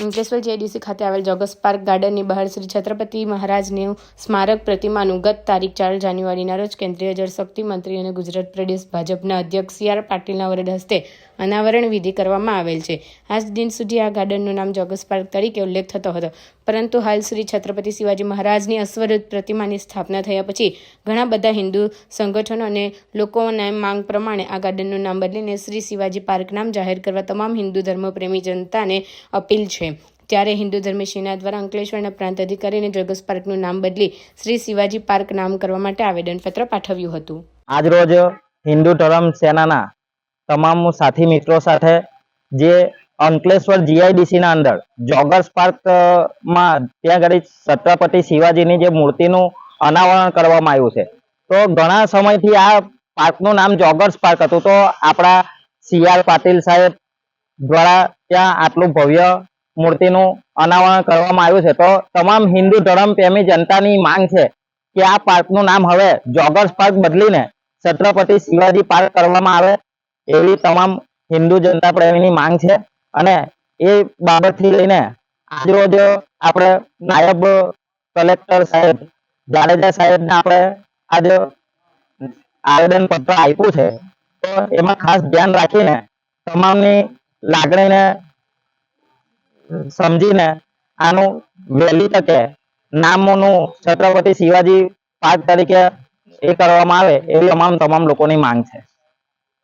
Ankleshwar JDC ખાતે આવેલ joggers park ગાર્ડનની બહાર શ્રી છત્રપતિ મહારાજની સ્મારક પ્રતિમાનું ગત તારીખ 4 જાન્યુઆરીના રોજ કેન્દ્રીય જળશક્તિ મંત્રી અને ગુજરાત પ્રદેશ ભાજપના અધ્યક્ષ CR પાટીલના વરદ હસ્તે અનાવરણ વિધિ કરવામાં આવેલ છે. આજ દિન સુધી આ ગાર્ડનનું નામ જોગર્સ પાર્ક તરીકે ઉલ્લેખ થતો હતો, પરંતુ હાલ શ્રી છત્રપતિ શિવાજી મહારાજની અશ્વરૂપ પ્રતિમાની સ્થાપના થયા પછી ઘણા બધા હિન્દુ સંગઠનો અને લોકોના માંગ પ્રમાણે આ ગાર્ડનનું નામ બદલીને શ્રી શિવાજી પાર્ક નામ જાહેર કરવા તમામ હિન્દુ ધર્મપ્રેમી જનતાને અપીલ છે. ત્યારે હિન્દુ ધર્મી સેના દ્વારા અંકલેશ્વરના પ્રાંત અધિકારીને જોગર્સ પાર્કનું નામ બદલી શ્રી શિવાજી પાર્ક નામ કરવા માટે આવેદનપત્ર પાઠવ્યું હતું. આજ રોજ હિન્દુ ધર્મ સેનાના તમામ સાથી મિત્રો સાથે જે અંકલેશ્વર જીઆઈડીસીના અંદર જોગર્સ પાર્કમાં ત્યાં આગળ છત્રપતિ શિવાજીની જે મૂર્તિનું અનાવરણ કરવામાં આવ્યું છે. તો ઘણા સમયથી આ પાર્કનું નામ જોગર્સ પાર્ક હતું, તો આપણા CR પાટીલ સાહેબ દ્વારા ત્યાં આટલું ભવ્ય મૂર્તિનું અનાવરણ કરવામાં આવ્યું છે. તો તમામ હિન્દુ ધર્મ પ્રેમી જનતાની માંગ છે કે આ પાર્કનું નામ હવે જોગર્સ પાર્ક બદલીને છત્રપતિ શિવાજી પાર્ક કરવામાં આવે, એવી તમામ હિન્દુ જનતા પ્રેમીની માંગ છે. અને એ બાબતથી લઈને આજરોજ આપણે નાયબ કલેક્ટર સાહેબ જાડેજા સાહેબને આપણે આજે આવેદન પત્ર આપ્યું છે. તો એમાં ખાસ ધ્યાન રાખીને તમામની લાગણીને સમજીને આનું વહેલી તકે નામનું છત્રપતિ શિવાજી પાર્ક તરીકે એ કરવામાં આવે એવી તમામ લોકોની માંગ છે.